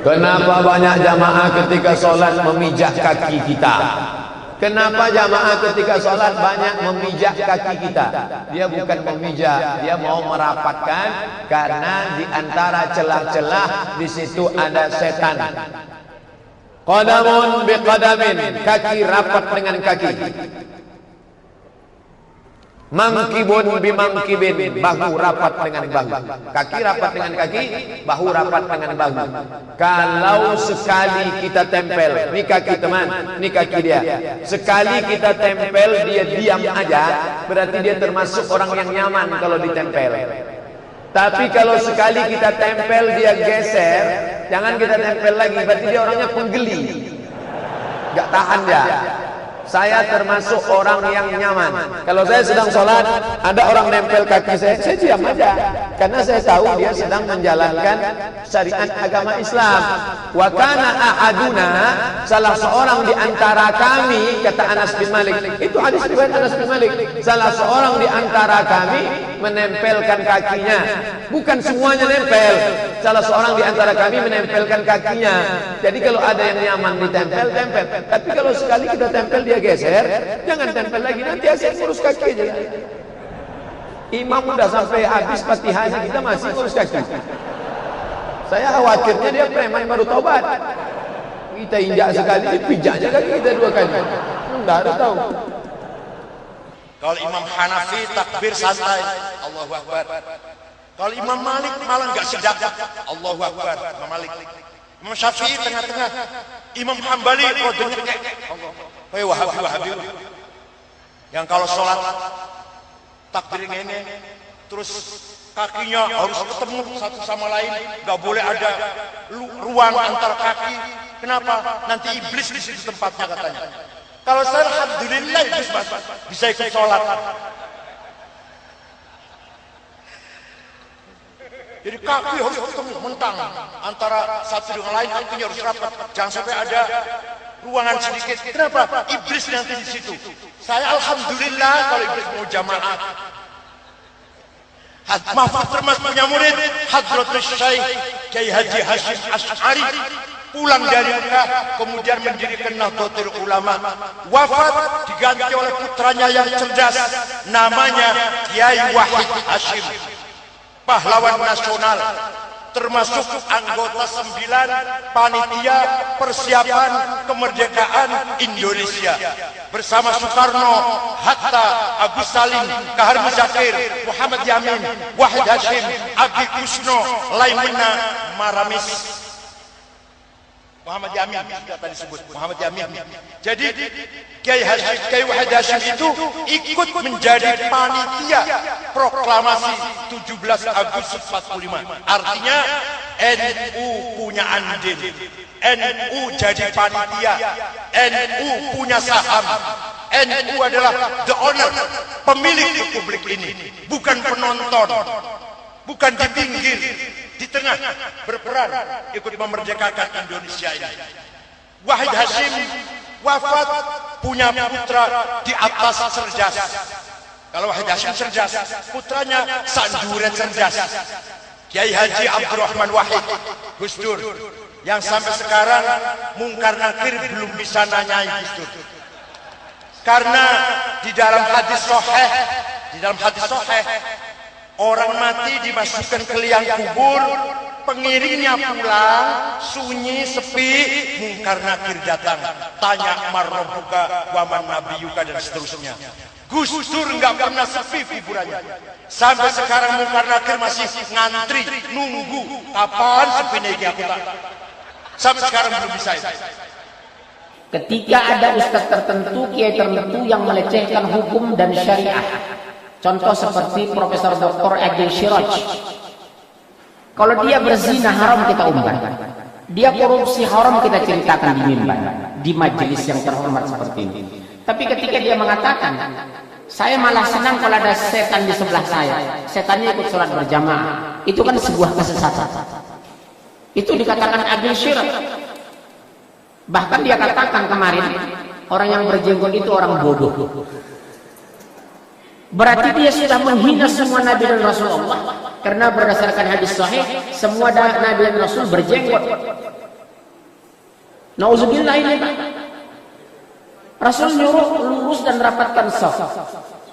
Kenapa banyak jamaah ketika sholat memijak kaki kita? Kenapa jamaah ketika sholat banyak memijak kaki kita? Dia bukan memijak, dia mau merapatkan, karena di antara celah-celah di situ ada setan. Qadamun biqadamin, kaki rapat dengan kaki. Mangkibun bimangkibin, bahu rapat dengan bahu. Kaki rapat dengan kaki, bahu rapat dengan bahu. Kalau sekali kita tempel, ini kaki teman, ini kaki dia. Sekali kita tempel, dia diam aja, berarti dia termasuk orang yang nyaman kalau ditempel. Tapi kalau sekali kita tempel, dia geser, jangan kita tempel lagi, berarti dia orangnya penggeli, gak tahan dia. Saya termasuk orang yang nyaman. Kalau saya sedang sholat, ada orang nempel kaki saya diam aja. Karena saya tahu dia sedang menjalankan syariat agama Islam. Wa kana ahaduna, salah seorang di antara kami, kata Anas bin Malik. Itu hadis riwayat Anas bin Malik. Salah seorang di antara kami menempelkan kakinya. Bukan semuanya nempel. Salah seorang di antara kami menempelkan kakinya. Jadi kalau ada yang nyaman ditempel, tempel. Tapi kalau sekali kita tempel dia geser, jangan tempel lagi, nanti asik ngurus kaki aja. Imam udah sampai habis Fatihahnya, kita masih ngurus kaki. Saya khawatirnya dia preman baru taubat. Kita injak sekali, pijaknya kaki kita 2 kali. Enggak ada tahu. Kalau Imam Hanafi takbir santai, Allahu Akbar. Kalau Imam Malik malah enggak sedap, Allahu Akbar. Imam Malik. Imam Syafi'i tengah-tengah. Imam Hambali rodanya kayak Wahabi. Yang kalau sholat takbir ini, terus kakinya harus ketemu satu sama lain, nggak boleh ada ruang antar kaki. Kenapa? Nanti iblis di situ tempatnya katanya. Kalau saya alhamdulillah bisa ikut sholat. Jadi kaki harus ketemu mentang antara satu dengan lain, kakinya harus rapat. Jangan sampai ada ruangan sedikit. Kenapa? Iblis nanti di situ. Saya alhamdulillah kalau iblis mau jamaah. Mahfud Termas punya murid Hadratus Syekh Kiai Haji Hashim Asy'ari, pulang dari Mekah kemudian mendirikan Nahdlatul Ulama. Wafat diganti oleh putranya yang cerdas, namanya Kiai Wahid Hashim, pahlawan nasional, termasuk anggota 9 panitia persiapan kemerdekaan Indonesia bersama Soekarno, Hatta, Agus Salim, Kahar Muzakir, Muhammad Yamin, Wahid Hashim, Agi Kusno, Laimena Maramis. Muhammad Yamin sudah tadi disebut, Muhammad Yamin. Jadi Kiai Wahid Hashim itu ikut menjadi panitia proklamasi 17 Agustus 45. Artinya NU punya andil, NU jadi panitia, NU punya saham, NU adalah the owner, pemilik republik ini, bukan penonton, bukan di pinggir, di tengah berperan ikut memerdekakan Indonesia ini. Wahid Hashim wafat punya putra di atas cerdas. Kalau Wahid Hashim cerdas, putranya sanduret cerdas. Kiai Haji Abdurrahman Wahid Gus Dur, yang sampai sekarang mungkar nakir belum bisa nanyai Gus Dur. Karena di dalam hadis sahih, orang mati dimasukkan ke liang kubur, pengiringnya pulang, sunyi, sepi, mungkar nakir datang, tanya marrobuka, waman nabiyuka, dan seterusnya. Gus Dur nggak pernah sepi kuburannya. Sampai sekarang mungkar nakir masih ngantri, nunggu kapan sepinya ini aku tak. Sampai sekarang belum bisa. Ketika ada ustadz tertentu, kiai tertentu yang melecehkan hukum dan syariah, contoh seperti Profesor Dr. Adil Siraj, kalau dia berzina haram kita umbar, dia korupsi haram kita ceritakan di mimbar, di majelis yang terhormat seperti ini. Tapi ketika dia mengatakan, saya malah senang kalau ada setan di sebelah saya, setannya ikut sholat berjamaah, itu kan sebuah kesesatan. Itu dikatakan Adil Siraj. Bahkan dia katakan kemarin, orang yang berjenggot itu orang bodoh. Berarti dia sudah menghina semua Nabi dan Rasulullah. Karena berdasarkan hadis sahih, semua Nabi dan Rasul berjenggot. Nauzubillah ini Pak. Rasul nyuruh lurus dan rapatkan shaf.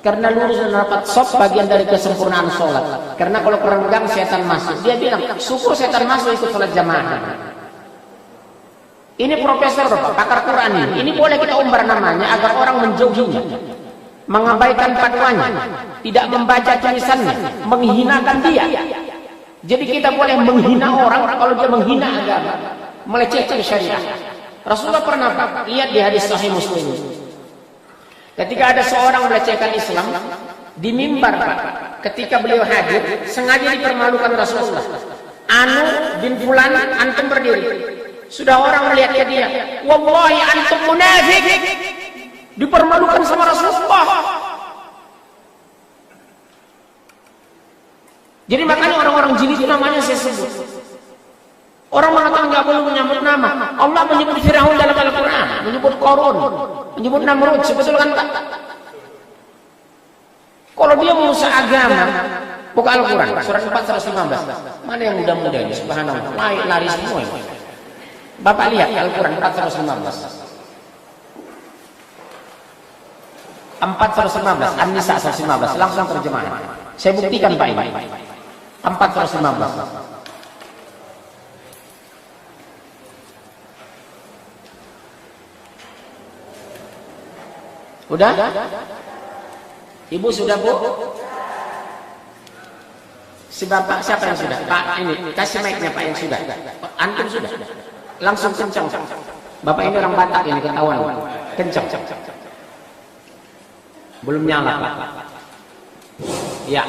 Karena lurus dan rapat shaf bagian dari kesempurnaan sholat. Karena kalau kerenggang setan masuk. Dia bilang, syukur setan masuk ikut sholat jamaah. Ini profesor Pak, pakar Quran ini. Ini boleh kita umbar namanya agar orang menjauhinya. Mengabaikan fatwanya. Tidak membaca tulisannya. Menghinakan dia. Jadi kita boleh menghina orang kalau dia menghina agama. Melecehkan syariah. Rasulullah pernah Pak, lihat di hadis Sahih Muslim. Ketika ada seorang melecehkan Islam di mimbar Pak, ketika beliau hadir, sengaja dipermalukan Rasulullah. Anu bin Fulan, antum berdiri. Sudah orang melihat dia, wallahi antum munafik. Dipermalukan sama Rasulullah. Jadi makanya orang-orang jili itu namanya saya sebut. Orang mengatakan nggak boleh menyebut nama. Allah menyebut Firaun dalam Al-Quran, menyebut Qarun, menyebut Namrud. Sebetul kan Pak? Kalau dia merusak agama, buka Al-Quran, surat 415. Mana yang muda-muda ini? Subhanallah, lari semua. Bapak lihat Al-Quran 415. 415, An-Nisa 115, langsung terjemahan. Saya buktikan Pak ini. 415. Udah? Ibu sudah Bu? Si Bapak siapa yang sudah? Pak ini, kasih mic-nya Pak yang sudah. Antum sudah? Langsung kencang. Bapak ini orang Batak ini ketahuan. Kencang. Belum nyala Pak. Ya.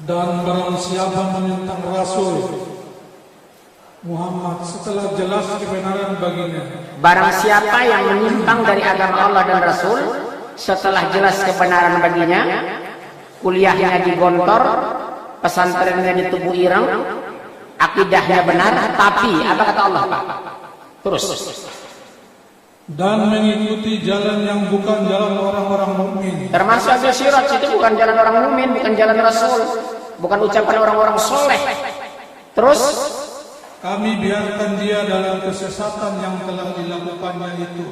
Dan barang siapa menentang Rasul Muhammad setelah jelas kebenaran baginya. Barang siapa yang menyimpang dari agama Allah dan Rasul setelah jelas kebenaran baginya, kuliahnya digontor, pesantrennya ditubuh ireng, akidahnya benar, tapi apa kata Allah Pak? Terus. Dan mengikuti jalan yang bukan jalan orang-orang mukmin. Termasuk Abu Siraj itu bukan jalan orang mukmin, bukan jalan Rasul, bukan ucapan orang-orang soleh. Terus kami biarkan dia dalam kesesatan yang telah dilakukannya itu,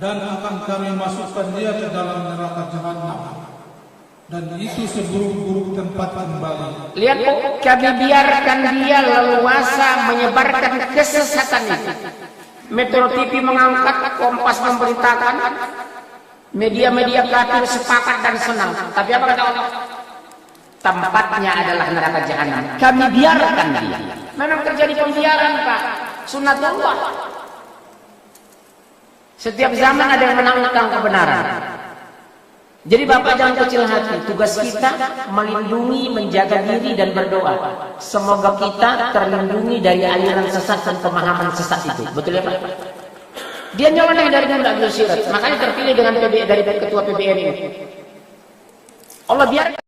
dan akan kami masukkan dia ke dalam neraka jahanam, dan itu seburuk-buruk tempat kembali. Lihat Bu, kami biarkan dia leluasa menyebarkan kesesatan itu. Metro TV mengangkat, Kompas memberitakan, media-media kafir sepakat dan senang. Tapi apa kata Allah? Tempatnya adalah neraka jahanam. Kami biarkan dia. Memang terjadi pembiaran Pak, sunnatullah. Setiap zaman ada yang menentang kebenaran. Jadi Bapak jangan kecil hati. Tugas kita melindungi, menjaga diri dan berdoa. Semoga kita terlindungi dari aliran sesat dan pemahaman sesat itu. Betul ya Pak? Dia nyeloneh dari Abu Siraj, makanya terpilih dengan dari ketua PBN ini. Allah biarkan